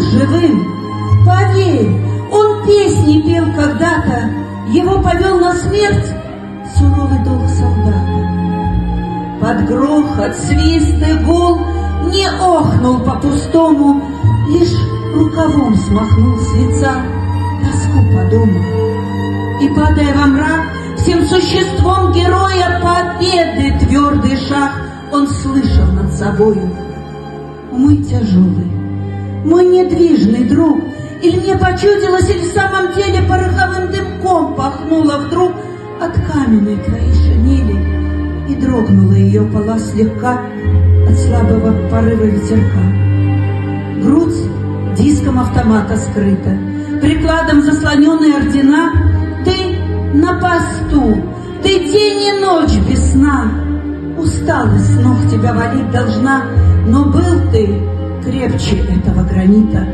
живым. Поверь, он песни пел когда-то, его повел на смерть суровый долг солдата. Под грохот, свист и гул не охнул по-пустому, лишь рукавом смахнул с лица тоску по дому. И, падая во мрак, всем существом героя победы твердый шаг он слышал над собою. Мой тяжелый, мой недвижный друг, или мне почудилось, или в самом деле пороховым дымком пахнуло вдруг от каменной твоей шинели, и дрогнула ее пола слегка от слабого порыва ветерка. Грудь диском автомата скрыта, прикладом заслоненные ордена. Ты на посту, ты день и ночь без сна. Усталость с ног тебя валить должна, но был ты крепче этого гранита.